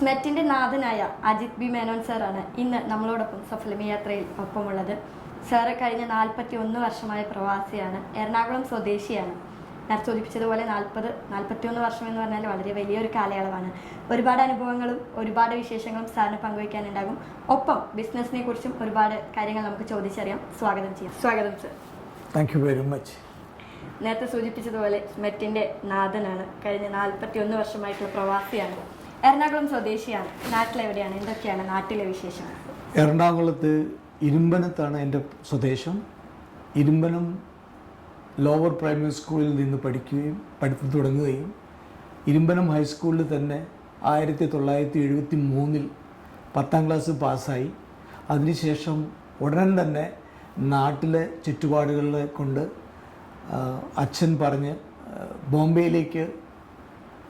സ്മെറ്റിൻ്റെ നാഥനായ അജിത് ബി മേനോൻ സാറാണ് ഇന്ന് നമ്മളോടൊപ്പം സഫലമി യാത്രയിൽ ഒപ്പമുള്ളത്. സാറ് കഴിഞ്ഞ 41 വർഷമായ പ്രവാസിയാണ്, എറണാകുളം സ്വദേശിയാണ്. നേരത്തെ സൂചിപ്പിച്ചതുപോലെ 41 വർഷം എന്ന് പറഞ്ഞാൽ വളരെ വലിയൊരു കാലയളവാണ്. ഒരുപാട് അനുഭവങ്ങളും ഒരുപാട് വിശേഷങ്ങളും സാറിന് പങ്കുവയ്ക്കാനുണ്ടാകും. ഒപ്പം ബിസിനസ്സിനെ കുറിച്ചും ഒരുപാട് കാര്യങ്ങൾ നമുക്ക് ചോദിച്ചറിയാം. സ്വാഗതം ചെയ്യാം. സ്വാഗതം sir. Thank you very much. നേരത്തെ സൂചിപ്പിച്ചതുപോലെ സ്മെറ്റിൻ്റെ നാഥനാണ്, കഴിഞ്ഞ 41 വർഷമായിട്ടുള്ള പ്രവാസിയാണ്, എറണാകുളം സ്വദേശിയാണ്. നാട്ടിലെവിടെയാണ്, എന്തൊക്കെയാണ് നാട്ടിലെ വിശേഷങ്ങൾ? എറണാകുളത്ത് ഇരുമ്പനത്താണ് എൻ്റെ സ്വദേശം. ഇരുമ്പനം ലോവർ പ്രൈമറി സ്കൂളിൽ നിന്ന് പഠിത്തം തുടങ്ങുകയും ഇരുമ്പനം ഹൈസ്കൂളിൽ തന്നെ 1973 10ാം ക്ലാസ് പാസ്സായി. അതിനുശേഷം ഉടൻ തന്നെ നാട്ടിലെ ചുറ്റുപാടുകളെ കൊണ്ട് അച്ഛൻ പറഞ്ഞ് ബോംബെയിലേക്ക്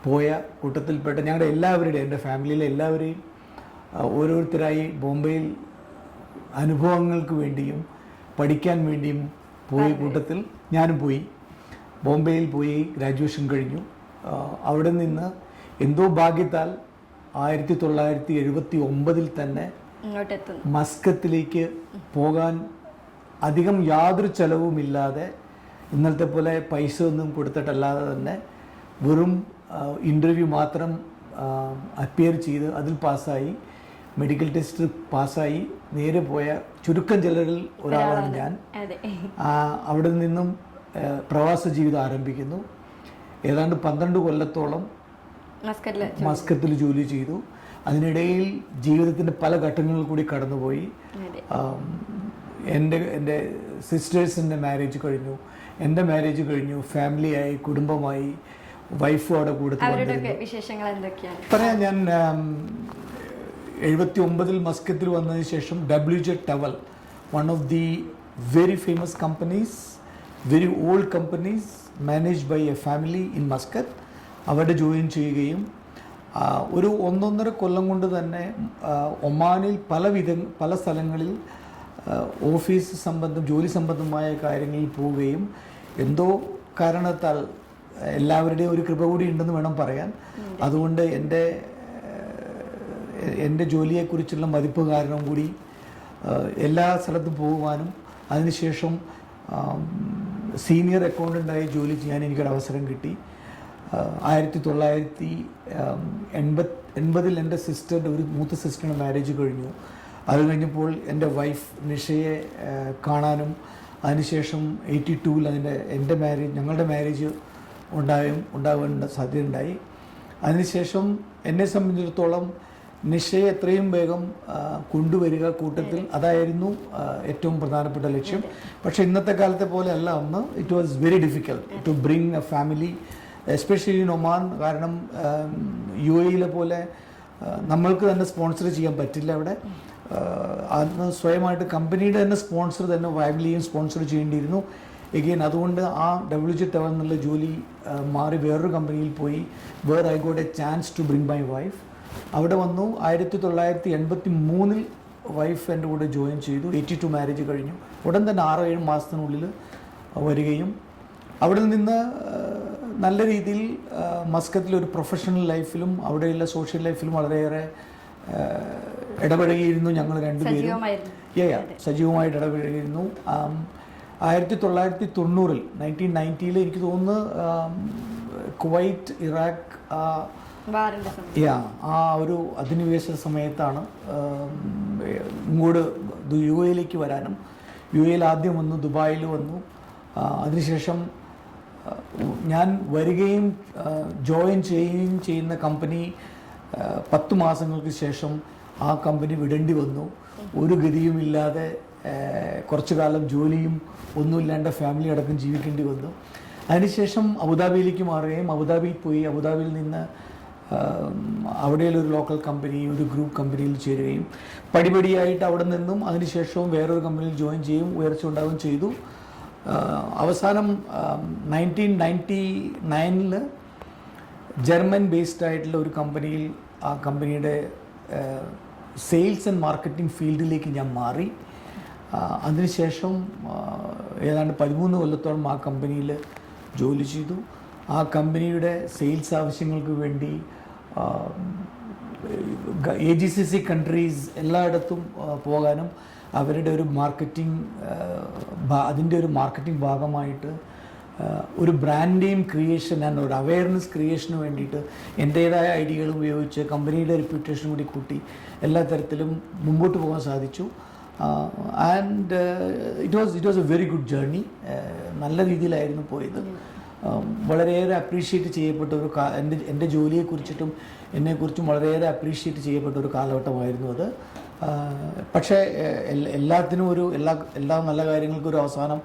പോയ കൂട്ടത്തിൽപ്പെട്ട ഞങ്ങളുടെ എല്ലാവരുടെയും, എൻ്റെ ഫാമിലിയിലെ എല്ലാവരെയും ഓരോരുത്തരായി ബോംബെയിൽ അനുഭവങ്ങൾക്ക് വേണ്ടിയും പഠിക്കാൻ വേണ്ടിയും പോയ കൂട്ടത്തിൽ ഞാനും പോയി. ബോംബെയിൽ പോയി ഗ്രാജുവേഷൻ കഴിഞ്ഞു. അവിടെ നിന്ന് എന്തോ ഭാഗ്യത്താൽ 1979 തന്നെ മസ്കത്തിലേക്ക് പോകാൻ അധികം യാതൊരു ചെലവുമില്ലാതെ, ഇന്നലത്തെ പോലെ പൈസ ഒന്നും കൊടുത്തിട്ടല്ലാതെ തന്നെ വെറും ഇൻ്റർവ്യൂ മാത്രം അപ്പിയർ ചെയ്ത് അതിൽ പാസ്സായി, മെഡിക്കൽ ടെസ്റ്റ് പാസ്സായി നേരെ പോയ ചുരുക്കം ചിലരിൽ ഒരാളാണ് ഞാൻ. അവിടെ നിന്നും പ്രവാസ ജീവിതം ആരംഭിക്കുന്നു. ഏതാണ്ട് 12 കൊല്ലത്തോളം മസ്കത്തിൽ ജോലി ചെയ്തു. അതിനിടയിൽ ജീവിതത്തിൻ്റെ പല ഘട്ടങ്ങളിൽ കൂടി കടന്നുപോയി. എൻ്റെ സിസ്റ്റേഴ്സിൻ്റെ മാരേജ് കഴിഞ്ഞു, എൻ്റെ മാരേജ് കഴിഞ്ഞു, ഫാമിലിയായി, കുടുംബമായി, വൈഫും അവിടെ കൂടെ പറയാം. ഞാൻ 79 മസ്കത്തിൽ വന്നതിന് ശേഷം WJ towel, one of the very famous companies, very old companies, managed by a family in Muscat, അവിടെ ജോയിൻ ചെയ്യുകയും ഒരു 1.5 കൊല്ലം കൊണ്ട് തന്നെ ഒമാനിൽ പല സ്ഥലങ്ങളിൽ ഓഫീസ് സംബന്ധം, ജോലി സംബന്ധമായ കാര്യങ്ങളിൽ പോവുകയും എന്തോ കാരണത്താൽ എല്ലാവരുടെയും ഒരു കൃപ കൂടി ഉണ്ടെന്ന് വേണം പറയാൻ. അതുകൊണ്ട് എൻ്റെ ജോലിയെക്കുറിച്ചുള്ള മതിപ്പ് കാരണം കൂടി എല്ലാ സ്ഥലത്തും പോകുവാനും അതിനുശേഷം സീനിയർ അക്കൗണ്ടൻ്റായി ജോലി ചെയ്യാൻ എനിക്കൊരു അവസരം കിട്ടി. 1980 എൻ്റെ സിസ്റ്ററിൻ്റെ, ഒരു മൂത്ത സിസ്റ്ററിൻ്റെ മാരേജ് കഴിഞ്ഞു. അത് കഴിഞ്ഞപ്പോൾ എൻ്റെ വൈഫ് നിഷയെ കാണാനും അതിനുശേഷം 82 ഞങ്ങളുടെ മാരേജ് ഉണ്ടാകാൻ സാധ്യതയുണ്ടായി. അതിനുശേഷം എന്നെ സംബന്ധിച്ചിടത്തോളം നിഷയെ എത്രയും വേഗം കൊണ്ടുവരിക കൂട്ടത്തിൽ, അതായിരുന്നു ഏറ്റവും പ്രധാനപ്പെട്ട ലക്ഷ്യം. പക്ഷേ ഇന്നത്തെ കാലത്തെ പോലെ അല്ല അന്ന്. It was very difficult to bring a family, especially in Oman. കാരണം UAE പോലെ നമ്മൾക്ക് തന്നെ സ്പോൺസർ ചെയ്യാൻ പറ്റില്ല അവിടെ. അന്ന് സ്വയമായിട്ട് കമ്പനിയുടെ തന്നെ സ്പോൺസർ തന്നെ ഫാമിലിയും സ്പോൺസർ ചെയ്യേണ്ടിയിരുന്നു. എഗെയിൻ അതുകൊണ്ട് ആ WJ ടവൽ എന്നുള്ള ജോലി മാറി വേറൊരു കമ്പനിയിൽ പോയി. Where I got a chance to bring my wife. അവിടെ വന്നു. 1983 വൈഫ് എൻ്റെ കൂടെ ജോയിൻ ചെയ്തു. 82 മാരേജ് കഴിഞ്ഞു. ഉടൻ തന്നെ 6-7 മാസത്തിനുള്ളിൽ വരികയും അവിടെ നിന്ന് നല്ല രീതിയിൽ മസ്കത്തിലൊരു പ്രൊഫഷണൽ ലൈഫിലും അവിടെയുള്ള സോഷ്യൽ ലൈഫിലും വളരെയേറെ ഇടപഴകിയിരുന്നു. ഞങ്ങൾ രണ്ടുപേരും സജീവമായിട്ട് ഇടപഴകിയിരുന്നു. 1990 എനിക്ക് തോന്നുന്നു കുവൈറ്റ്, ഇറാഖ് ആ ഒരു അധിനിവേശ സമയത്താണ് ഇങ്ങോട്ട് UAE വരാനും. UAE ആദ്യം വന്നു, ദുബായിൽ വന്നു. അതിനുശേഷം ഞാൻ വരികയും ജോയിൻ ചെയ്യുകയും ചെയ്യുന്ന കമ്പനി 10 മാസങ്ങൾക്ക് ശേഷം ആ കമ്പനി വിടേണ്ടി വന്നു. ഒരു ഗതിയുമില്ലാതെ കുറച്ചു കാലം ജോലിയും ഒന്നുമില്ലാണ്ട് ഫാമിലി അടക്കം ജീവിക്കേണ്ടി വന്നു. അതിനുശേഷം അബുദാബിയിലേക്ക് മാറുകയും അബുദാബിയിൽ പോയി അബുദാബിയിൽ നിന്ന് അവിടെയുള്ളൊരു ലോക്കൽ കമ്പനി, ഒരു ഗ്രൂപ്പ് കമ്പനിയിൽ ചേരുകയും പടിപടിയായിട്ട് അവിടെ നിന്നും അതിനുശേഷവും വേറൊരു കമ്പനിയിൽ ജോയിൻ ചെയ്യും, ഉയർച്ച ഉണ്ടാവുകയും ചെയ്തു. അവസാനം 1999 ജർമ്മൻ ബേസ്ഡ് ആയിട്ടുള്ള ഒരു കമ്പനിയിൽ, ആ കമ്പനിയുടെ സെയിൽസ് ആൻഡ് മാർക്കറ്റിംഗ് ഫീൽഡിലേക്ക് ഞാൻ മാറി. അതിനുശേഷം ഏതാണ്ട് 13 കൊല്ലത്തോളം ആ കമ്പനിയിൽ ജോലി ചെയ്തു. ആ കമ്പനിയുടെ സെയിൽസ് ആവശ്യങ്ങൾക്ക് വേണ്ടി AGCC കൺട്രീസ് എല്ലായിടത്തും പോകാനും അവരുടെ ഒരു മാർക്കറ്റിംഗ് അതിൻ്റെ ഒരു മാർക്കറ്റിംഗ് ഭാഗമായിട്ട് ഒരു ബ്രാൻഡ് നെയിം ക്രിയേഷൻ ആൻഡ് ഒരു അവയർനെസ് ക്രിയേഷന് വേണ്ടിയിട്ട് എൻ്റേതായ ഐഡിയകൾ ഉപയോഗിച്ച് കമ്പനിയുടെ റെപ്യൂട്ടേഷൻ കൂടി കൂട്ടി എല്ലാ തരത്തിലും മുമ്പോട്ട് പോകാൻ സാധിച്ചു. And it was A very good journey. നല്ല രീതിയിലായിരുന്നു പോയത്. വളരെയേറെ അപ്രീഷിയേറ്റ് ചെയ്യപ്പെട്ട ഒരു എൻ്റെ ജോലിയെക്കുറിച്ചിട്ടും എന്നെക്കുറിച്ചും വളരെയേറെ അപ്രീഷിയേറ്റ് ചെയ്യപ്പെട്ട ഒരു കാലഘട്ടമായിരുന്നു അത്. പക്ഷേ എല്ലാത്തിനും എല്ലാ നല്ല കാര്യങ്ങൾക്കും ഒരു അവസാനം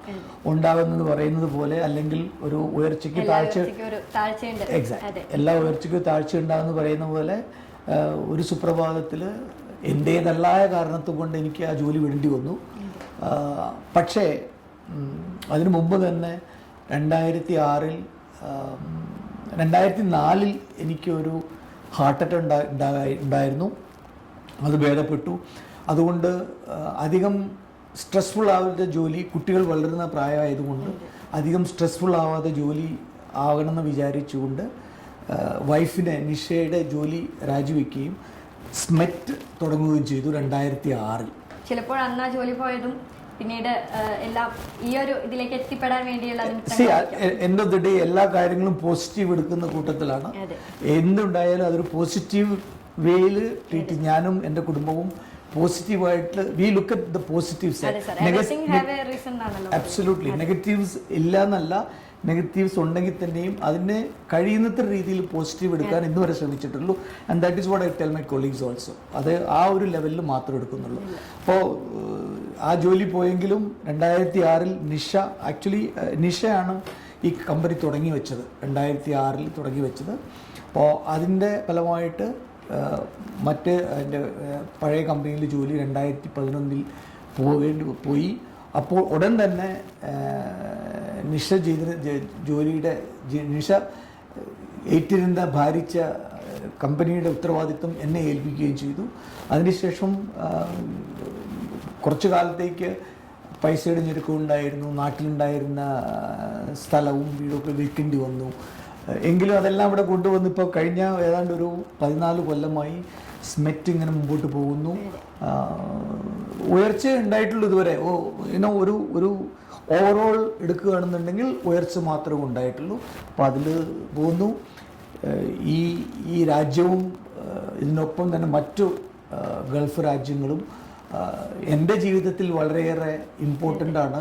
ഉണ്ടാകുന്നത് പറയുന്നത് പോലെ, അല്ലെങ്കിൽ ഒരു ഉയർച്ചയ്ക്ക് എക്സാക്ട് എല്ലാ ഉയർച്ചയ്ക്കും താഴ്ച ഉണ്ടാകുമെന്ന് പറയുന്ന പോലെ ഒരു സുപ്രഭാതത്തിൽ എൻ്റേതല്ലായ കാരണത്തു കൊണ്ട് എനിക്ക് ആ ജോലി വിടേണ്ടി വന്നു. പക്ഷേ അതിനു മുമ്പ് തന്നെ 2004 എനിക്കൊരു ഹാർട്ട് അറ്റാക്ക് ഉണ്ടായിരുന്നു. അത് ഭേദപ്പെട്ടു. അതുകൊണ്ട് അധികം സ്ട്രെസ്ഫുൾ ആവാത്ത ജോലി, കുട്ടികൾ വളരുന്ന പ്രായമായതുകൊണ്ട് അധികം സ്ട്രെസ്ഫുൾ ആവാതെ ജോലി ആകണമെന്ന് വിചാരിച്ചുകൊണ്ട് വൈഫിനെ നിഷയുടെ ജോലി രാജിവെക്കുകയും സ്മെറ്റ് തുടങ്ങുകയും ചെയ്തു 2006. ചിലപ്പോൾ അന്ന് ആ ജോലി പോയതും പിന്നീട് എല്ലാം ഈ ഒരു ഇതിലേക്ക് എത്തിപ്പെടാൻ വേണ്ടിയുള്ള എൻഡ് ഓഫ് ദി ഡേ എല്ലാ കാര്യങ്ങളും പോസിറ്റീവ് എടുക്കുന്ന കൂട്ടത്തിലാണ്. എന്തുണ്ടായാലും അതൊരു പോസിറ്റീവ് വേയിൽ ട്രീറ്റ്. ഞാനും എൻ്റെ കുടുംബവും പോസിറ്റീവായിട്ട് we look at the positive side. Absolutely negatives ഇല്ല എന്നല്ല, നെഗറ്റീവ്സ് ഉണ്ടെങ്കിൽ തന്നെയും അതിനെ കഴിയുന്നത്ര രീതിയിൽ പോസിറ്റീവ് എടുക്കാൻ ഇന്ന് വരെ ശ്രമിച്ചിട്ടുള്ളൂ. And that is what I tell my colleagues also. അത് ആ ഒരു ലെവലിൽ മാത്രം എടുക്കുന്നുള്ളൂ. അപ്പോൾ ആ ജോലി പോയെങ്കിലും 2006 നിഷയാണ് ഈ കമ്പനി തുടങ്ങി വെച്ചത്. 2006 തുടങ്ങി വെച്ചത്. അപ്പോൾ അതിൻ്റെ ഫലമായിട്ട് മറ്റ് എൻ്റെ പഴയ കമ്പനിയിൽ ജോലി 2011 പോയി. അപ്പോൾ ഉടൻ തന്നെ നിഷ നിഷ ഏറ്റിരുന്ന ഭാരിച്ച കമ്പനിയുടെ ഉത്തരവാദിത്വം എന്നെ ഏൽപ്പിക്കുകയും ചെയ്തു. അതിനുശേഷം കുറച്ചു കാലത്തേക്ക് പൈസയുടെ ഞെരുക്കമുണ്ടായിരുന്നു. നാട്ടിലുണ്ടായിരുന്ന സ്ഥലവും വീടൊക്കെ വിൽക്കേണ്ടി വന്നു. എങ്കിലും അതെല്ലാം ഇവിടെ കൊണ്ടുവന്ന് ഇപ്പോൾ കഴിഞ്ഞ ഏതാണ്ട് ഒരു 14 കൊല്ലമായി സ്മെറ്റ് ഇങ്ങനെ മുമ്പോട്ട് പോകുന്നു. ഉയർച്ച ഉണ്ടായിട്ടുള്ളൂ ഇതുവരെ. ഒരു ഓവറോൾ എടുക്കുകയാണെന്നുണ്ടെങ്കിൽ ഉയർച്ച മാത്രമേ ഉണ്ടായിട്ടുള്ളൂ. അപ്പോൾ അതിൽ പോകുന്നു. ഈ രാജ്യവും ഇതിനൊപ്പം തന്നെ മറ്റു ഗൾഫ് രാജ്യങ്ങളും എൻ്റെ ജീവിതത്തിൽ വളരെയേറെ ഇമ്പോർട്ടൻ്റ് ആണ്.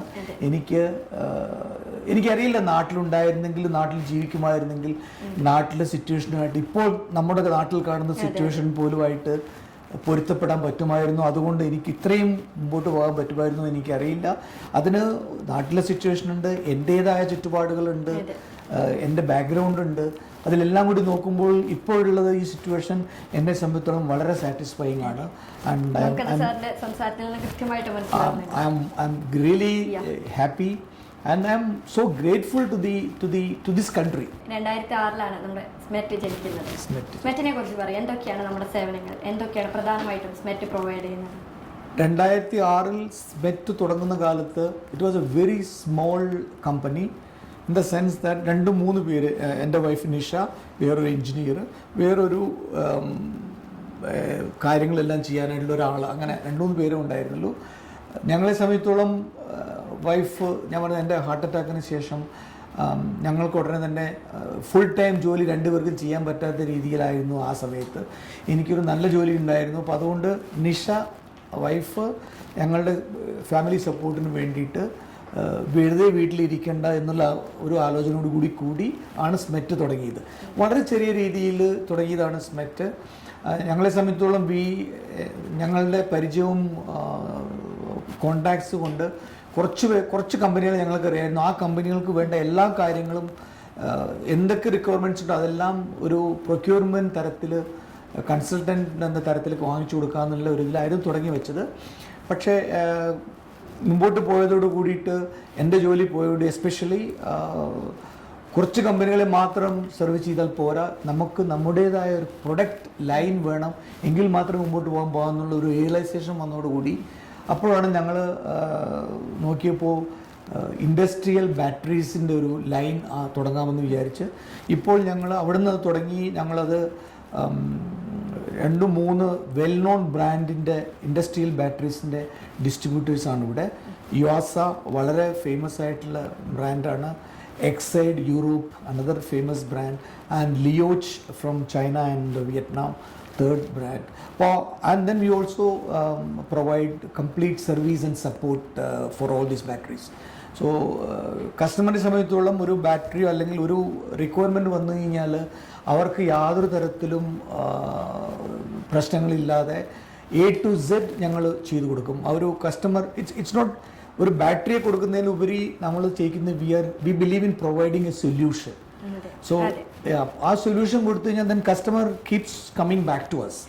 എനിക്കറിയില്ല നാട്ടിലുണ്ടായിരുന്നെങ്കിൽ, നാട്ടിൽ ജീവിക്കുമായിരുന്നെങ്കിൽ നാട്ടിലെ സിറ്റുവേഷനുമായിട്ട് ഇപ്പോൾ നമ്മുടെ നാട്ടിൽ കാണുന്ന സിറ്റുവേഷൻ പോലുമായിട്ട് പൊരുത്തപ്പെടാൻ പറ്റുമായിരുന്നു. അതുകൊണ്ട് എനിക്ക് ഇത്രയും മുമ്പോട്ട് പോകാൻ പറ്റുമായിരുന്നു എനിക്കറിയില്ല. അതിന് നാട്ടിലെ സിറ്റുവേഷനുണ്ട്, എൻ്റേതായ ചുറ്റുപാടുകളുണ്ട്, എൻ്റെ ബാക്ക്ഗ്രൗണ്ട് ഉണ്ട്. അതിലെല്ലാം കൂടി നോക്കുമ്പോൾ ഇപ്പോഴുള്ളത് ഈ സിറ്റുവേഷൻ എന്നെ സംബന്ധിച്ചിടത്തോളം വളരെ സാറ്റിസ്ഫൈങ് ആണ്. And I'm really happy and I'm so grateful to this country. 2006 നമ്മുടെ സ്മെറ്റ് ജനിക്കുന്നത്. സ്മെറ്റിനെ കുറിച്ച് പറയാം. എന്തൊക്കെയാണ് നമ്മുടെ സേവനങ്ങൾ, എന്തൊക്കെയാണ് പ്രധാനമായിട്ടും സ്മെറ്റ് പ്രൊവൈഡ് ചെയ്യുന്നത്? 2006 സ്മെറ്റ് തുടങ്ങുന്ന കാലത്ത് it was A very small company. In the sense that 2-3 പേര്, എൻ്റെ വൈഫ് നിഷ, വേറൊരു എൻജിനീയർ, വേറൊരു കാര്യങ്ങളെല്ലാം ചെയ്യാനായിട്ടുള്ള ഒരാൾ, അങ്ങനെ 2-3 പേരും ഉണ്ടായിരുന്നുള്ളൂ. ഞങ്ങളെ സംബന്ധിച്ചോളം വൈഫ്, ഞാൻ പറഞ്ഞ എൻ്റെ ഹാർട്ട് അറ്റാക്കിന് ശേഷം ഞങ്ങൾക്ക് ഉടനെ തന്നെ ഫുൾ ടൈം ജോലി 2 പേർക്കും ചെയ്യാൻ പറ്റാത്ത രീതിയിലായിരുന്നു ആ സമയത്ത്. എനിക്കൊരു നല്ല ജോലി ഉണ്ടായിരുന്നു. അപ്പോൾ അതുകൊണ്ട് നിഷ വൈഫ് ഞങ്ങളുടെ ഫാമിലി സപ്പോർട്ടിന് വേണ്ടിയിട്ട് വെറുതെ വീട്ടിലിരിക്കേണ്ട എന്നുള്ള ഒരു ആലോചനയോട് കൂടി ആണ് സ്മെറ്റ് തുടങ്ങിയത്. വളരെ ചെറിയ രീതിയിൽ തുടങ്ങിയതാണ് സ്മെറ്റ്. ഞങ്ങളെ സംബന്ധിച്ചോളം ഞങ്ങളുടെ പരിചയവും കോണ്ടാക്ട്സ് കൊണ്ട് കുറച്ച് കമ്പനികൾ ഞങ്ങൾക്ക് അറിയായിരുന്നു. ആ കമ്പനികൾക്ക് വേണ്ട എല്ലാ കാര്യങ്ങളും എന്തൊക്കെ റിക്വയർമെൻറ്റ്സ് ഉണ്ടോ അതെല്ലാം ഒരു പ്രൊക്യൂർമെൻറ്റ് തരത്തിൽ, കൺസൾട്ടൻ്റ് എന്ന തരത്തിലേക്ക് വാങ്ങിച്ചു കൊടുക്കുക എന്നുള്ള ഒരു ഇതിലായിരുന്നു തുടങ്ങി വെച്ചത്. പക്ഷേ മുമ്പോട്ട് പോയതോട് കൂടിയിട്ട് എൻ്റെ ജോലി പോയതോട്, എസ്പെഷ്യലി കുറച്ച് കമ്പനികളെ മാത്രം സർവീസ് ചെയ്താൽ പോരാ, നമുക്ക് നമ്മുടേതായ ഒരു പ്രൊഡക്റ്റ് ലൈൻ വേണം, എങ്കിൽ മാത്രമേ മുമ്പോട്ട് പോകാമെന്നുള്ള ഒരു റിയലൈസേഷൻ വന്നതോടുകൂടി അപ്പോഴാണ് ഞങ്ങൾ നോക്കിയപ്പോൾ ഇൻഡസ്ട്രിയൽ ബാറ്ററീസിൻ്റെ ഒരു ലൈൻ തുടങ്ങാമെന്ന് വിചാരിച്ച്. ഇപ്പോൾ ഞങ്ങൾ അവിടെ നിന്ന് തുടങ്ങി ഞങ്ങളത് 2-3 വെൽ നോൺ ബ്രാൻഡിൻ്റെ ഇൻഡസ്ട്രിയൽ ബാറ്ററീസിൻ്റെ ഡിസ്ട്രിബ്യൂട്ടേഴ്സാണ് ഇവിടെ. യുവാസ വളരെ ഫേമസ് ആയിട്ടുള്ള ബ്രാൻഡാണ്. Exide Europe another famous brand, and Leoch from China and Vietnam third brand. And then we also provide complete service and support for all these batteries. So കസ്റ്റമറിനെ സംബന്ധിച്ചിടത്തോളം ഒരു ബാറ്ററിയോ അല്ലെങ്കിൽ ഒരു റിക്വയർമെൻറ്റ് വന്നു കഴിഞ്ഞാൽ അവർക്ക് യാതൊരു തരത്തിലും പ്രശ്നങ്ങളില്ലാതെ A to Z ഞങ്ങൾ ചെയ്തു കൊടുക്കും. ആ ഒരു കസ്റ്റമർ ഇറ്റ്സ് നോട്ട് ഒരു ബാറ്ററിയെ കൊടുക്കുന്നതിനുപരി നമ്മൾ ചെയ്യുന്ന we believe in providing a solution. So ആ സൊല്യൂഷൻ കൊടുത്തു കഴിഞ്ഞാൽ then customer keeps coming back to us.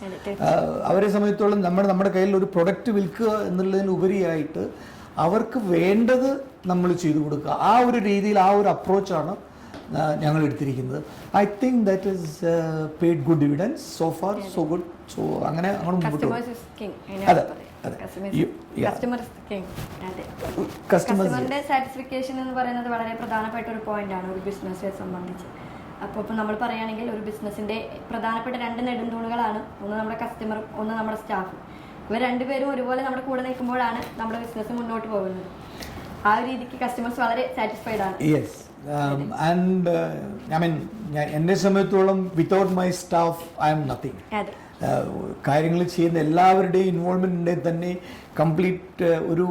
അവരെ സംബന്ധിച്ചിടത്തോളം നമ്മുടെ കയ്യിൽ ഒരു പ്രൊഡക്റ്റ് വിൽക്കുക എന്നുള്ളതിനുപരിയായിട്ട് അവർക്ക് വേണ്ടത് നമ്മൾ ചെയ്തു കൊടുക്കുക. ആ ഒരു രീതിയിൽ ആ ഒരു അപ്രോച്ചാണ് ഞങ്ങൾ എടുത്തിരിക്കുന്നത്. I think that is paid good dividends. So far so good. So അങ്ങനെ മുമ്പോട്ട് അതെ കസ്റ്റമറിന്റെ സാറ്റിസ്ഫിക്കേഷൻ എന്ന് പറയുന്നത് വളരെ പ്രധാനപ്പെട്ട ഒരു പോയിന്റാണ് ഒരു ബിസിനസ്സിനെ സംബന്ധിച്ച്. അപ്പോൾ ഇപ്പോൾ നമ്മൾ പറയുകയാണെങ്കിൽ ഒരു ബിസിനസ്സിന്റെ പ്രധാനപ്പെട്ട 2 നെടുന്തൂണുകളാണ്, ഒന്ന് നമ്മുടെ കസ്റ്റമറും ഒന്ന് നമ്മുടെ സ്റ്റാഫും. ഇവർ രണ്ടുപേരും ഒരുപോലെ നമ്മുടെ കൂടെ നിൽക്കുമ്പോഴാണ് നമ്മുടെ ബിസിനസ് മുന്നോട്ട് പോകുന്നത്. ആ ഒരു രീതിക്ക് കസ്റ്റമേഴ്സ് വളരെ സാറ്റിസ്ഫൈഡ് ആണ്. യെസ്, ആൻഡ് ഐ മീൻ എന്നെ സംബന്ധിച്ചോളം without my staff I M nothing. കാര്യങ്ങൾ ചെയ്യുന്ന എല്ലാവരുടെയും ഇൻവോൾവ്മെന്റ് ഉണ്ടെങ്കിൽ തന്നെ കംപ്ലീറ്റ് ഒരു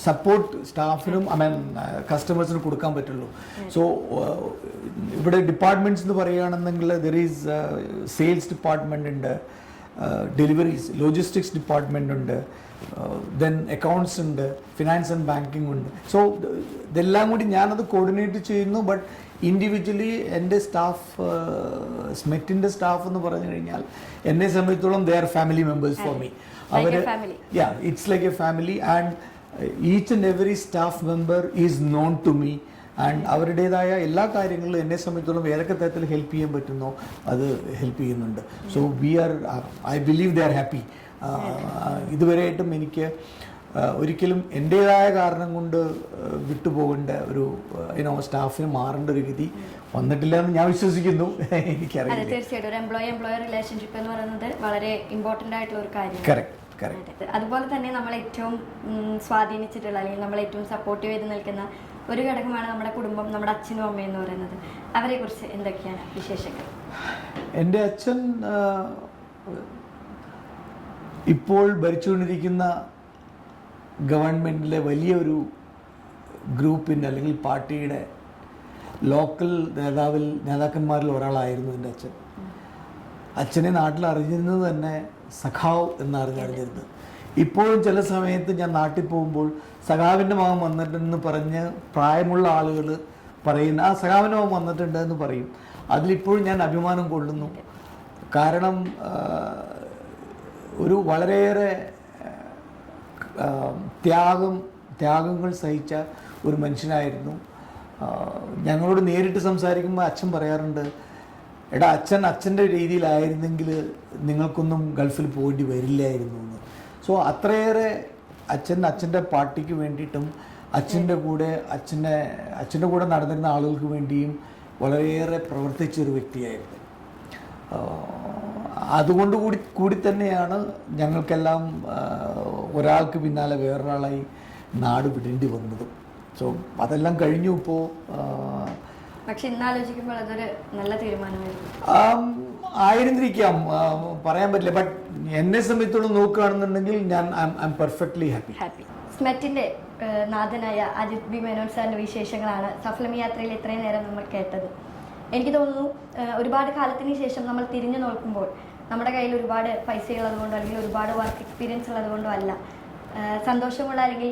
സപ്പോർട്ട് സ്റ്റാഫിനും ഐ മീൻ കസ്റ്റമേഴ്സിനും കൊടുക്കാൻ പറ്റുള്ളൂ. സോ ഇവിടെ ഡിപ്പാർട്ട്മെന്റ്സ് എന്ന് പറയുകയാണെന്നെങ്കിൽ ദർ ഈസ് സെയിൽസ് ഡിപ്പാർട്ട്മെന്റ് ഉണ്ട്, ഡെലിവറീസ് ലോജിസ്റ്റിക്സ് ഡിപ്പാർട്ട്മെന്റ് ഉണ്ട്, ദെൻ അക്കൗണ്ട്സ് ഉണ്ട്, ഫിനാൻസ് ആൻഡ് ബാങ്കിങ് ഉണ്ട്. സോ ഇതെല്ലാം കൂടി ഞാനത് കോർഡിനേറ്റ് ചെയ്യുന്നു. ബട്ട് ഇൻഡിവിജ്വലി എൻ്റെ സ്റ്റാഫ്, സ്മെറ്റിൻ്റെ സ്റ്റാഫ് എന്ന് പറഞ്ഞു കഴിഞ്ഞാൽ എന്നെ സംബന്ധിച്ചോളം they are family members for me. അവർ it's like a family, and each and every staff member is known to me. And അവരുടേതായ എല്ലാ കാര്യങ്ങളിലും എന്നെ സംബന്ധിച്ചോളം ഏതൊക്കെ തരത്തിൽ ഹെൽപ്പ് ചെയ്യാൻ പറ്റുന്നോ അത് ഹെൽപ്പ് ചെയ്യുന്നുണ്ട്. So I believe they are happy. ഇതുവരെയായിട്ടും എനിക്ക് ഒരിക്കലും എൻ്റേതായ കാരണം കൊണ്ട് വിട്ടുപോകേണ്ട ഒരു സ്റ്റാഫിന് മാറേണ്ട ഒരു ഗതി വന്നിട്ടില്ല എന്ന് ഞാൻ വിശ്വസിക്കുന്നു. എനിക്കറിയാം. തീർച്ചയായിട്ടും ഒരു എംപ്ലോയർ റിലേഷൻഷിപ്പ് എന്ന് പറയുന്നത് വളരെ ഇമ്പോർട്ടൻ്റ് ആയിട്ടുള്ള ഒരു കാര്യം. കറക്റ്റ്. അതുപോലെ തന്നെ നമ്മൾ ഏറ്റവും സ്വാധീനിച്ചിട്ടുള്ള അല്ലെങ്കിൽ നമ്മൾ ഏറ്റവും സപ്പോർട്ടീവ് ചെയ്ത് നിൽക്കുന്ന ഒരു ഘടകമാണ് നമ്മുടെ കുടുംബം, നമ്മുടെ അച്ഛനും അമ്മയും എന്ന് പറയുന്നത്. അവരെ കുറിച്ച് എന്തൊക്കെയാണ് വിശേഷങ്ങൾ? എൻ്റെ അച്ഛൻ ഇപ്പോൾ ഭരിച്ചുകൊണ്ടിരിക്കുന്ന ഗവൺമെൻറ്റിലെ വലിയൊരു ഗ്രൂപ്പിൻ്റെ അല്ലെങ്കിൽ പാർട്ടിയുടെ ലോക്കൽ നേതാക്കന്മാരിൽ ഒരാളായിരുന്നു എൻ്റെ അച്ഛൻ. അച്ഛനെ നാട്ടിൽ അറിഞ്ഞിരുന്നത് തന്നെ സഖാവ് എന്നറിഞ്ഞിരുന്നത്. ഇപ്പോഴും ചില സമയത്ത് ഞാൻ നാട്ടിൽ പോകുമ്പോൾ സഖാവിൻ്റെ മകൻ വന്നിട്ടുണ്ടെന്ന് പറഞ്ഞ് പ്രായമുള്ള ആളുകൾ പറയുന്ന ആ സഖാവിൻ്റെ മകൻ വന്നിട്ടുണ്ട് എന്ന് പറയും. അതിലിപ്പോഴും ഞാൻ അഭിമാനം കൊള്ളുന്നു. കാരണം ഒരു വളരെയേറെ ത്യാഗങ്ങൾ സഹിച്ച ഒരു മനുഷ്യനായിരുന്നു. ഞങ്ങളോട് നേരിട്ട് സംസാരിക്കുമ്പോൾ അച്ഛൻ പറയാറുണ്ട്, എടാ അച്ഛൻ്റെ രീതിയിലായിരുന്നെങ്കിൽ നിങ്ങൾക്കൊന്നും ഗൾഫിൽ പോകേണ്ടി വരില്ലായിരുന്നു എന്ന്. സോ അത്രയേറെ അച്ഛൻ്റെ പാർട്ടിക്ക് വേണ്ടിയിട്ടും അച്ഛൻ്റെ കൂടെ നടന്നിരുന്ന ആളുകൾക്ക് വേണ്ടിയും വളരെയേറെ പ്രവർത്തിച്ചൊരു വ്യക്തിയായിരുന്നു. അതുകൊണ്ട് കൂടി തന്നെയാണ് ഞങ്ങൾക്കെല്ലാം ഒരാൾക്ക് പിന്നാലെ വേറൊരാളായി നാട് വിടേണ്ടി വന്നതും. സോ അതെല്ലാം കഴിഞ്ഞു. ഇപ്പോൾ പക്ഷെ ഇന്നാലോചിക്കുമ്പോൾ അതൊരു നല്ല തീരുമാനമായിരുന്നു. ആയിരുന്നിരിക്കാം, പറയാൻ പറ്റില്ല. ബട്ട് എന്നെ സംബന്ധിച്ചോളം നോക്കുകയാണെന്നുണ്ടെങ്കിൽ ഞാൻ ഐ എം പെർഫെക്റ്റ്ലി ഹാപ്പി. സ്മെറ്റിന്റെ നാഥനായ അജിത് ബി മേനോൻ സാറിന്റെ വിശേഷങ്ങളാണ് സഫലമി യാത്രയിൽ ഇത്രയും നേരം നമ്മൾ കേട്ടത്. എനിക്ക് തോന്നുന്നു ഒരുപാട് കാലത്തിന് ശേഷം നമ്മൾ തിരിഞ്ഞു നോക്കുമ്പോൾ നമ്മുടെ കയ്യിൽ ഒരുപാട് പൈസയുള്ളതുകൊണ്ടോ അല്ലെങ്കിൽ ഒരുപാട് വർക്ക് എക്സ്പീരിയൻസ് ഉള്ളതുകൊണ്ടോ അല്ല, സന്തോഷമുള്ള അല്ലെങ്കിൽ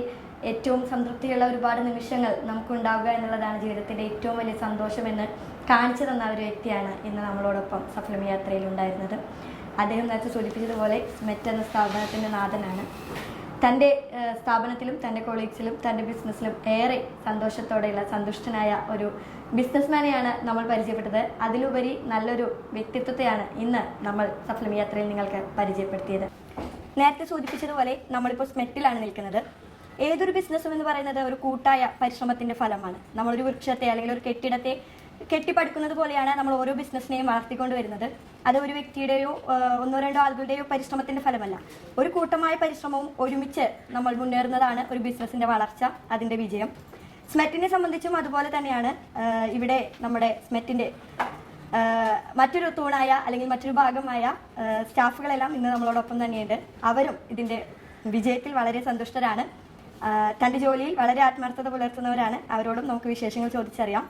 ഏറ്റവും സംതൃപ്തിയുള്ള ഒരുപാട് നിമിഷങ്ങൾ നമുക്കുണ്ടാവുക എന്നുള്ളതാണ് ജീവിതത്തിൻ്റെ ഏറ്റവും വലിയ സന്തോഷമെന്ന് കാണിച്ചു തന്ന ഒരു വ്യക്തിയാണ് ഇന്ന് നമ്മളോടൊപ്പം സഫലമി യാത്രയിൽ ഉണ്ടായിരുന്നത്. അദ്ദേഹം നേരത്തെ സൂചിപ്പിച്ചതുപോലെ സ്മെറ്റ് എന്ന സ്ഥാപനത്തിൻ്റെ നാഥനാണ്. തൻ്റെ സ്ഥാപനത്തിലും തൻ്റെ കൊളീഗ്സിലും തൻ്റെ ബിസിനസ്സിലും ഏറെ സന്തോഷത്തോടെയുള്ള സന്തുഷ്ടനായ ഒരു ബിസിനസ്മാനെയാണ് നമ്മൾ പരിചയപ്പെട്ടത്. അതിലുപരി നല്ലൊരു വ്യക്തിത്വത്തെയാണ് ഇന്ന് നമ്മൾ സഫലമി യാത്രയിൽ നിങ്ങൾക്ക് പരിചയപ്പെടുത്തിയത്. നേരത്തെ സൂചിപ്പിച്ചതുപോലെ നമ്മളിപ്പോൾ സ്മെറ്റിലാണ് നിൽക്കുന്നത്. ഏതൊരു ബിസിനസ്സും എന്ന് പറയുന്നത് ഒരു കൂട്ടായ പരിശ്രമത്തിൻ്റെ ഫലമാണ്. നമ്മളൊരു വൃക്ഷത്തെ അല്ലെങ്കിൽ ഒരു കെട്ടിടത്തെ കെട്ടിപ്പടുക്കുന്നത് പോലെയാണ് നമ്മൾ ഓരോ ബിസിനസ്സിനെയും വളർത്തിക്കൊണ്ട് വരുന്നത്. അത് ഒരു വ്യക്തിയുടെയോ ഒന്നോ രണ്ടോ ആളുകളുടെയോ പരിശ്രമത്തിന്റെ ഫലമല്ല. ഒരു കൂട്ടമായ പരിശ്രമവും ഒരുമിച്ച് നമ്മൾ മുന്നേറുന്നതാണ് ഒരു ബിസിനസ്സിന്റെ വളർച്ച, അതിന്റെ വിജയം. സ്മെറ്റിനെ സംബന്ധിച്ചും അതുപോലെ തന്നെയാണ്. ഇവിടെ നമ്മുടെ സ്മെറ്റിന്റെ മറ്റൊരു തൂണായ അല്ലെങ്കിൽ മറ്റൊരു ഭാഗമായ സ്റ്റാഫുകളെല്ലാം ഇന്ന് നമ്മളോടൊപ്പം തന്നെയുണ്ട്. അവരും ഇതിന്റെ വിജയത്തിൽ വളരെ സന്തുഷ്ടരാണ്. തൻ്റെ ജോലിയിൽ വളരെ ആത്മാർത്ഥത പുലർത്തുന്നവരാണ്. അവരോടും നമുക്ക് വിശേഷങ്ങൾ ചോദിച്ചറിയാം.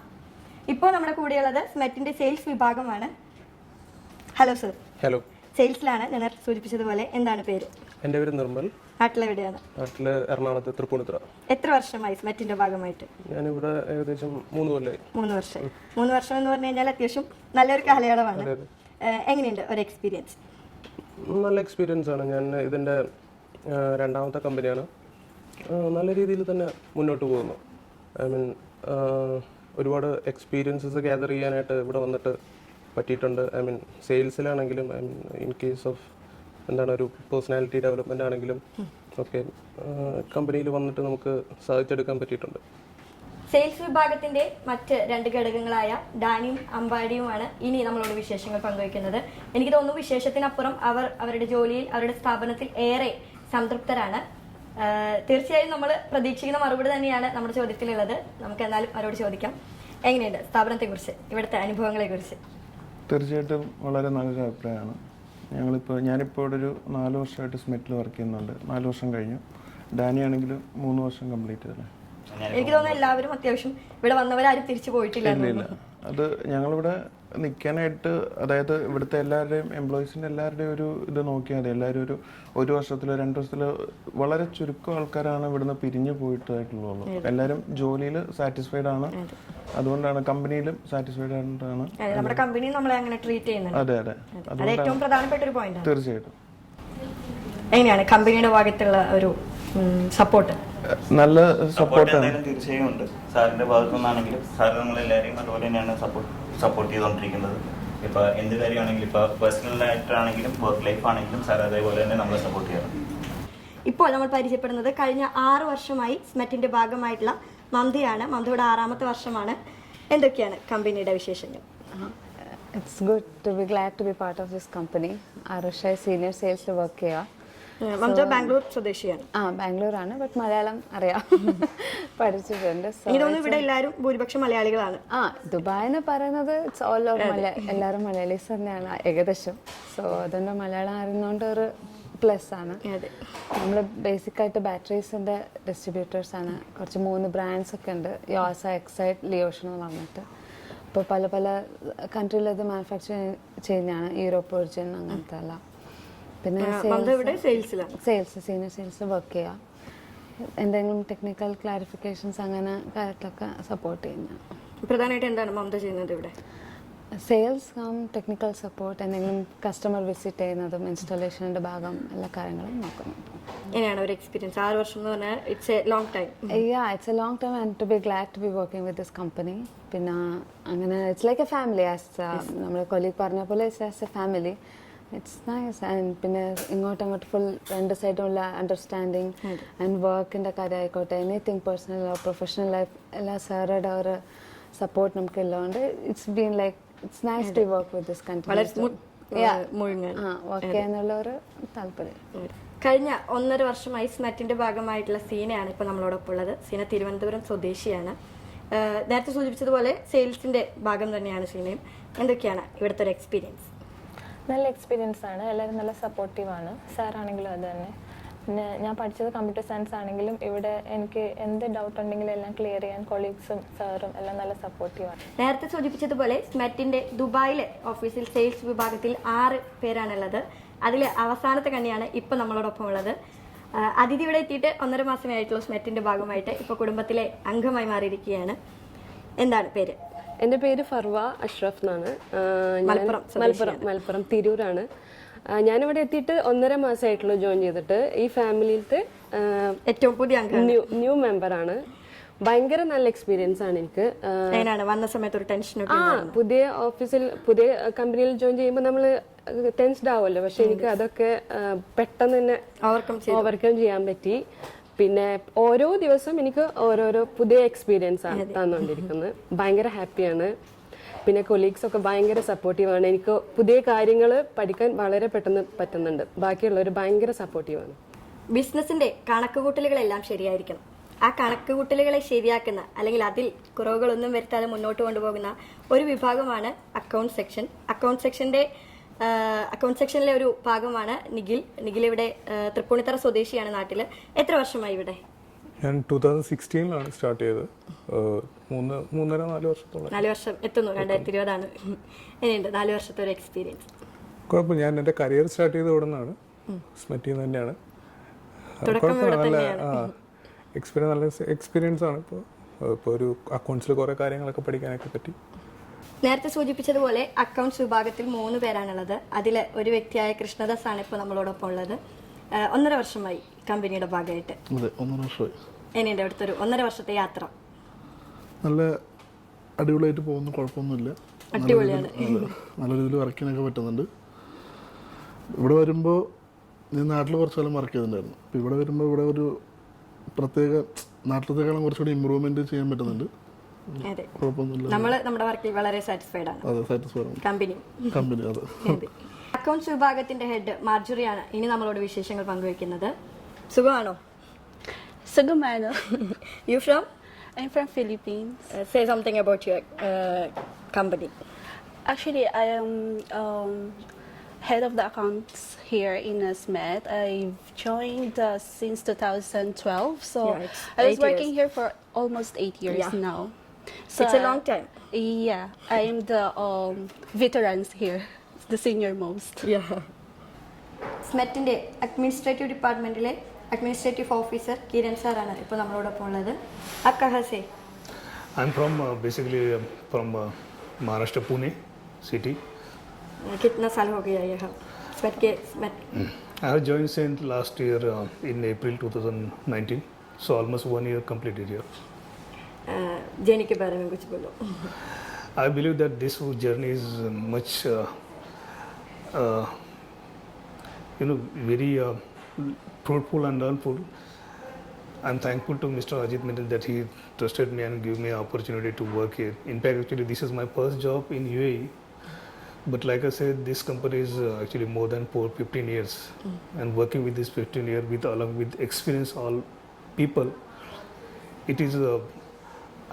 ഇപ്പോൾ നമ്മുടെ കൂടെയുള്ളത് സ്മെറ്റിന്റെ സെയിൽസ് വിഭാഗമാണ്. Hello sir. ഹലോ. സെയിൽസിലാണ്. ഞാൻ നേരത്തെ സൂചിപ്പിച്ചതുപോലെ. എന്താണ് പേര്? എൻ്റെ പേര് നിർമ്മൽ. നാട്ടിലെവിടെയാണ്? നാട്ടില് എറണാകുളത്ത് തൃപ്പൂണിത്തുറ. എത്ര വർഷമായി സ്മെറ്റിന്റെ ഭാഗമായിട്ട്? ഞാനിവിടെ ഏകദേശം 3 കൊല്ലമായി. 3 വർഷമായി. 3 വർഷം എന്ന് പറഞ്ഞു കഴിഞ്ഞാൽ അത്യാവശ്യം നല്ലൊരു കാലയളവാണ്. എങ്ങനെയുണ്ട് ഒരു എക്സ്പീരിയൻസ്? നല്ല എക്സ്പീരിയൻസ് ആണ്. ഞാൻ ഇതിൻ്റെ 2ാമത്തെ കമ്പനിയാണ്. നല്ല രീതിയിൽ തന്നെ മുന്നോട്ട് പോകുന്നു. ഐ മീൻ ഒരുപാട് എക്സ്പീരിയൻസസ് ഗ്യാദർ ചെയ്യാനായിട്ട് ഇവിടെ വന്നിട്ട് പറ്റിയിട്ടുണ്ട്. ഐ മീൻ സെയിൽസിലാണെങ്കിലും, I mean in case of എന്താണ് ഒരു പേഴ്സണാലിറ്റി ഡെവലപ്മെൻ്റ് ആണെങ്കിലും ഒക്കെ കമ്പനിയിൽ വന്നിട്ട് നമുക്ക് സാധിച്ചെടുക്കാൻ പറ്റിയിട്ടുണ്ട്. സെയിൽസ് വിഭാഗത്തിന്റെ മറ്റ് 2 ഘടകങ്ങളായ ഡാനിയും അമ്പാടിയുമാണ് ഇനി നമ്മളോട് വിശേഷങ്ങൾ പങ്കുവയ്ക്കുന്നത്. എനിക്ക് തോന്നുന്നു വിശേഷത്തിനപ്പുറം അവർ അവരുടെ ജോലിയിൽ, അവരുടെ സ്ഥാപനത്തിൽ ഏറെ സംതൃപ്തരാണ്. തീർച്ചയായും നമ്മൾ പ്രതീക്ഷിക്കുന്ന മറുപടി തന്നെയാണ് നമ്മുടെ ചോദ്യത്തിലുള്ളത്. നമുക്ക് എന്നാലും അവരോട് ചോദിക്കാം. എങ്ങനെയുണ്ട് സ്ഥാപനത്തെക്കുറിച്ച്, ഇവിടുത്തെ അനുഭവങ്ങളെക്കുറിച്ച്? തീർച്ചയായിട്ടും വളരെ നല്ലൊരു അഭിപ്രായമാണ്. ഞാനിപ്പോൾ ഇവിടെ ഒരു 4 വർഷമായിട്ട് സ്മെറ്റിൽ വർക്ക് ചെയ്യുന്നുണ്ട്. 4 വർഷം കഴിഞ്ഞു. ഡാനി ആണെങ്കിൽ 3 വർഷം കംപ്ലീറ്റ് ചെയ്തല്ലേ. എനിക്ക് തോന്നുന്നു എല്ലാവരും അത്യാവശ്യം ഇവിടെ വന്നവരാരും തിരിച്ചു പോയിട്ടില്ല. ഇല്ല, അത് ഞങ്ങളിവിടെ നിൽക്കാനായിട്ട്, അതായത് ഇവിടുത്തെ എല്ലാവരുടെയും എംപ്ലോയീസിൻ്റെ എല്ലാവരുടെയും ഒരു ഇത് നോക്കിയാൽ മതി. എല്ലാവരും ഒരു വർഷത്തിലോ 2 വർഷത്തിലോ വളരെ ചുരുക്കം ആൾക്കാരാണ് ഇവിടുന്ന് പിരിഞ്ഞു പോയിട്ടായിട്ടുള്ളൂ. എല്ലാവരും ജോലിയിൽ സാറ്റിസ്ഫൈഡ് ആണ്. അതുകൊണ്ടാണ് കമ്പനിയിലും സാറ്റിസ്ഫൈഡ് ആയിട്ടാണ് നമ്മുടെ കമ്പനി നമ്മളെ അങ്ങനെ ട്രീറ്റ് ചെയ്യുന്നത്. അതെ അതെ, അത് ഏറ്റവും പ്രധാനപ്പെട്ട ഒരു പോയിന്റ്. തീർച്ചയായിട്ടും. എങ്ങനെയാണ് കമ്പനിയുടെ ഭാഗത്തുള്ള ഒരു സപ്പോർട്ട്? നല്ല സപ്പോർട്ടാണ്. തീർച്ചയായും ഉണ്ട്. സാറിന്റെ ഭാഗത്തു നിന്നാണെങ്കിലും സാർ നമ്മളെല്ലാവരെയും അതുപോലെ തന്നെയാണ് സപ്പോർട്ട് ചെയ്തുകൊണ്ടിരിക്കുന്നത്. ഇപ്പൊ എന്ത് കാര്യമാണെങ്കിലും, ഇപ്പൊ പേഴ്സണലായിട്ടാണെങ്കിലും വർക്ക് ലൈഫ് ആണെങ്കിലും സാർ അതേപോലെ തന്നെ നമ്മളെ സപ്പോർട്ട് ചെയ്യാറ്. ഇപ്പോൾ നമ്മൾ പരിചയപ്പെടുന്നത് കഴിഞ്ഞ 6 വർഷമായി സ്മെറ്റിന്റെ ഭാഗമായിട്ടുള്ള മന്ദയാണ്. മന്ദയുടെ 6ാമത്തെ വർഷമാണ്. എന്തൊക്കെയാണ് കമ്പനിയുടെ വിശേഷങ്ങൾ? It's good to be glad to be part of this company. Arusha senior sales work here. മന്ദ ബാംഗ്ലൂർ സ്വദേശിയാണ്. ബാംഗ്ലൂരാണ്, ബട്ട് മലയാളം അറിയാം, പഠിച്ചിട്ടുണ്ട്. എനിക്ക് തോന്നുന്നു ഇവിടെ എല്ലാവരും ഭൂരിപക്ഷം മലയാളികളാണ്. ദുബായ് എന്ന് പറയുന്നത് ഇറ്റ്സ് ഓൾ ഓവർ എല്ലാവരും മലയാളീസ് തന്നെയാണ് ഏകദേശം. സോ അതുകൊണ്ട് മലയാളം അറിയുന്നതുകൊണ്ട് ഒരു പ്ലസ് ആണ്. നമ്മൾ ബേസിക്കായിട്ട് ബാറ്ററീസിൻ്റെ ഡിസ്ട്രിബ്യൂട്ടേഴ്സ് ആണ്. കുറച്ച് 3 ബ്രാൻഡ്സ് ഒക്കെ ഉണ്ട്. യോസ, എക്സൈറ്റ്, ലിയോഷൻ എന്ന് പറഞ്ഞിട്ട്. അപ്പോൾ പല പല കൺട്രിയിൽ ഇത് മാനുഫാക്ചർ ചെയ്യുന്നതാണ്. യൂറോപ്പ് ഒറിജിൻ അങ്ങനത്തെ എല്ലാം. പിന്നെ സെയിൽസ്, സീനിയർ സെയിൽസ് വർക്ക് ചെയ്യാം. എന്തെങ്കിലും ടെക്നിക്കൽ ക്ലാരിഫിക്കേഷൻസ് അങ്ങനെ കാര്യത്തിലൊക്കെ സപ്പോർട്ട് ചെയ്യുന്ന. പ്രധാനമായിട്ട് എന്താണ് മമത ചെയ്യുന്നത് ഇവിടെ? സെയിൽസ് ടെക്നിക്കൽ സപ്പോർട്ട്, എന്തെങ്കിലും കസ്റ്റമർ വിസിറ്റ് ചെയ്യുന്നതും ഇൻസ്റ്റാളേഷൻ്റെ ഭാഗം എല്ലാ കാര്യങ്ങളും നോക്കുന്നുണ്ട്. എങ്ങനെയാണ് ഒരു എക്സ്പീരിയൻസ്? 6 വർഷം എന്ന് പറഞ്ഞാൽ it's a long time. It's a long time and to be glad to be working with this company. പിന്നെ അങ്ങനെ ഇറ്റ്സ് ലൈക്ക് എ ഫാമിലി. നമ്മുടെ കൊലീഗ് പറഞ്ഞ പോലെ it's as a family. It's nice. And പിന്നെ ഇങ്ങോട്ടങ്ങോട്ട് ഫുൾ 2 സൈഡുമുള്ള understanding and വർക്കിൻ്റെ കാര്യം ആയിക്കോട്ടെ, എനിത്തിങ് പേഴ്സണൽ പ്രൊഫഷണൽ ലൈഫ് എല്ലാ സാറുടെ ഒരു സപ്പോർട്ട് നമുക്ക് ഉള്ളതുകൊണ്ട് it's been like it's nice to work with this country. Work ചെയ്യാനുള്ള ഒരു താല്പര്യം. കഴിഞ്ഞ 1.5 വർഷമായി സ്മെറ്റിന്റെ ഭാഗമായിട്ടുള്ള സീനയാണ് ഇപ്പോൾ നമ്മളോടൊപ്പം ഉള്ളത്. സീന തിരുവനന്തപുരം സ്വദേശിയാണ്. നേരത്തെ സൂചിപ്പിച്ചതുപോലെ സെയിൽസിന്റെ ഭാഗം തന്നെയാണ് സീനയും. എന്തൊക്കെയാണ് ഇവിടുത്തെ ഒരു എക്സ്പീരിയൻസ്? നല്ല എക്സ്പീരിയൻസ് ആണ്. എല്ലാവരും നല്ല സപ്പോർട്ടീവാണ്. സാറാണെങ്കിലും അത് തന്നെ. പിന്നെ ഞാൻ പഠിച്ചത് കമ്പ്യൂട്ടർ സയൻസ് ആണെങ്കിലും ഇവിടെ എനിക്ക് എന്ത് ഡൗട്ട് ഉണ്ടെങ്കിലും എല്ലാം ക്ലിയർ ചെയ്യാൻ കൊളീഗ്സും സാറും എല്ലാം നല്ല സപ്പോർട്ടീവാണ്. നേരത്തെ സൂചിപ്പിച്ചതുപോലെ സ്മെറ്റിന്റെ ദുബായിലെ ഓഫീസിൽ സെയിൽസ് വിഭാഗത്തിൽ 6 പേരാണുള്ളത്. അതിൽ അവസാനത്തെ കണ്ണിയാണ് ഇപ്പം നമ്മളോടൊപ്പം ഉള്ളത്. അതിഥി ഇവിടെ എത്തിയിട്ട് 1.5 മാസമേ ആയിട്ടുള്ളൂ സ്മെറ്റിന്റെ ഭാഗമായിട്ട്. ഇപ്പോൾ കുടുംബത്തിലെ അംഗമായി മാറിയിരിക്കുകയാണ്. എന്താണ് പേര്? എൻ്റെ പേര് ഫർവ അഷ്റഫ് എന്നാണ്. മലപ്പുറം തിരൂരാണ്. ഞാനിവിടെ എത്തിയിട്ട് 1.5 മാസമായിട്ടുള്ളൂ ജോയിൻ ചെയ്തിട്ട്. ഈ ഫാമിലിയിലത്തെ ഏറ്റവും പുതിയ ന്യൂ മെമ്പറാണ്. ഭയങ്കര നല്ല എക്സ്പീരിയൻസ് ആണ് എനിക്ക്. വന്ന സമയത്ത് ഒരു ടെൻഷൻ. പുതിയ ഓഫീസിൽ പുതിയ കമ്പനിയിൽ ജോയിൻ ചെയ്യുമ്പോൾ നമ്മൾ ടെൻസ്ഡ് ആവുമല്ലോ. പക്ഷെ എനിക്ക് അതൊക്കെ പെട്ടെന്ന് തന്നെ ഓവർകം ചെയ്യാൻ പറ്റി. പിന്നെ ഓരോ ദിവസവും എനിക്ക് ഓരോരോ പുതിയ എക്സ്പീരിയൻസ് ആണ് തന്നുകൊണ്ടിരിക്കുന്നത്. ഭയങ്കര ഹാപ്പിയാണ്. പിന്നെ കൊളീഗ്സ് ഒക്കെ ഭയങ്കര സപ്പോർട്ടീവാണ്. എനിക്ക് പുതിയ കാര്യങ്ങൾ പഠിക്കാൻ വളരെ പെട്ടെന്ന് പറ്റുന്നുണ്ട്. ബാക്കിയുള്ളവർ ഭയങ്കര സപ്പോർട്ടീവാണ്. ബിസിനസിന്റെ കണക്കുകൂട്ടലുകളെല്ലാം ശരിയായിരിക്കണം. ആ കണക്കുകൂട്ടലുകളെ ശരിയാക്കുന്ന അല്ലെങ്കിൽ അതിൽ കുറവുകളൊന്നും വരുത്താതെ മുന്നോട്ട് കൊണ്ടുപോകുന്ന ഒരു വിഭാഗമാണ് അക്കൗണ്ട് സെക്ഷൻ. അക്കൗണ്ട് സെക്ഷനിലെ ഒരു ഭാഗമാണ് നിഖിൽ ഇവിടെ തൃപ്പൂണിത്തറ സ്വദേശിയാണ്. നാട്ടിൽ എത്ര വർഷമായി ഇവിടെ? ഞാൻ 2016 സ്റ്റാർട്ട് ചെയ്തത്. 3.5-4 വർഷത്തോളം. 4 വർഷം എത്തുന്നു. 2020 എങ്ങനെയുണ്ട് 4 വർഷത്തെ ഒരു എക്സ്പീരിയൻസ്? കുഴപ്പമില്ല. ഞാൻ എൻ്റെ കരിയർ സ്റ്റാർട്ട് ചെയ്ത് ഇവിടെ നിന്നാണ്, സ്മെറ്റിൽ നിന്ന് തന്നെയാണ്. നല്ല എക്സ്പീരിയൻസ് ആണ്. ഇപ്പോൾ ഒരു അക്കൗണ്ട്സിൽ കുറേ കാര്യങ്ങളൊക്കെ പഠിക്കാനൊക്കെ പറ്റി. നേരത്തെ സൂചിപ്പിച്ചതുപോലെ അക്കൗണ്ട്സ് വിഭാഗത്തിൽ 3 പേരാണുള്ളത്. അതിൽ ഒരു വ്യക്തിയായ കൃഷ്ണദാസ് ആണ് ഇപ്പോൾ നമ്മളോടൊപ്പം ഉള്ളത്. 1.5 വർഷമായി കമ്പനിയുടെ ഭാഗമായിട്ട്. അതെ, 1.5 വർഷമായി. എങ്ങനെയുണ്ട് അവിടുത്തെ ഒരു 1.5 വർഷത്തെ യാത്ര? നല്ല അടിപൊളിയായിട്ട് പോകുന്നു, കുഴപ്പമൊന്നുമില്ല. അടിപൊളിയാണ്. നല്ല രീതിയിൽ വർക്ക് ചെയ്യാനൊക്കെ പറ്റുന്നുണ്ട്. ഇവിടെ വരുമ്പോൾ ഞാൻ നാട്ടിൽ കുറച്ച് കാലം വർക്ക് ചെയ്തിട്ടുണ്ടായിരുന്നു. അപ്പോൾ ഇവിടെ വരുമ്പോൾ ഇവിടെ ഒരു പ്രത്യേക നാട്ടിലത്തെക്കാളും കുറച്ചുകൂടി ഇമ്പ്രൂവ്മെന്റ് ചെയ്യാൻ പറ്റുന്നുണ്ട്. കുഴപ്പമൊന്നുമില്ല. നമ്മുടെ വർക്കിൽ വളരെ സാറ്റിസ്ഫൈഡ് ആണ്. അതെ, സാറ്റിസ്ഫൈഡ് ആണ് കമ്പനി. അതെ. അക്കൗണ്ട്സ് വിഭാഗത്തിന്റെ ഹെഡ് മാർജറിയാണ് ഇനി നമ്മളോട് വിശേഷങ്ങൾ പങ്കുവയ്ക്കുന്നത്. സുഖമാണോ? സുഖമാണ്. You from? I'm from Philippines. Say something about your company. Actually, I am head of the accounts here in SMET. I've joined since 2012, so Yeah, I was working here for almost 8 years now. So It's a long time. Yeah, I am the veterans here, the senior most. സ്മെറ്റിന്റെ administrative ഡിപ്പാർട്ട്മെന്റിലെ administrative officer Kiran സാറാണ് ഇപ്പോൾ നമ്മളോടൊപ്പം ഉള്ളത്. അക്കഹസെ I'm from basically from Maharashtra, Pune city. कितना साल हो गया यहाँ स्मेट? I have joined since last year in April 2019, so almost 1 year completed here. Journey के बारे में कुछ बोलो. I believe that this journey is much very fruitful and learnful. I'm thankful to Mr. Ajit Menon that he trusted me and gave me an opportunity to work here. In fact, actually, this is my first job in UAE. But like I said, this company is actually more than 15 years. And working with this 15 years, along with experience all people, it is an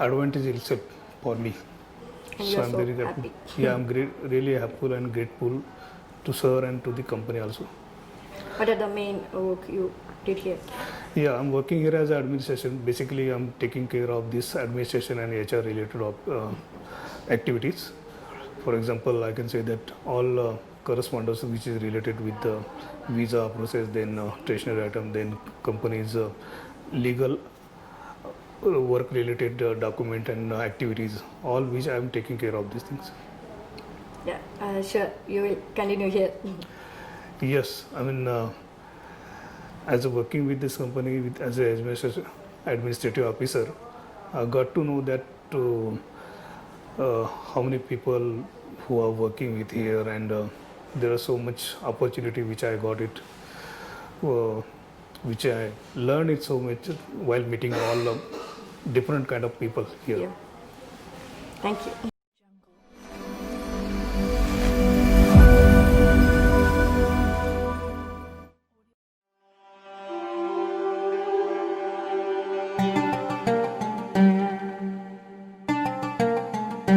advantage itself for me. And I'm very happy. Yeah, I'm really happy and grateful to sir and to the company also. What are the main work you did here? Yeah, I'm working here as administration. Basically, I'm taking care of this administration and HR related activities. For example, I can say that all correspondence which is related with the visa process, then stationery item, then companies' legal work related document and activities, all which I am taking care of these things. Yeah, sure. You will continue here. Yes, I mean, as working with this company as an administrative officer, I got to know that how many people who are working with here, and there are so much opportunity which I got it, which I learned it so much while meeting all different kind of people here. Thank you.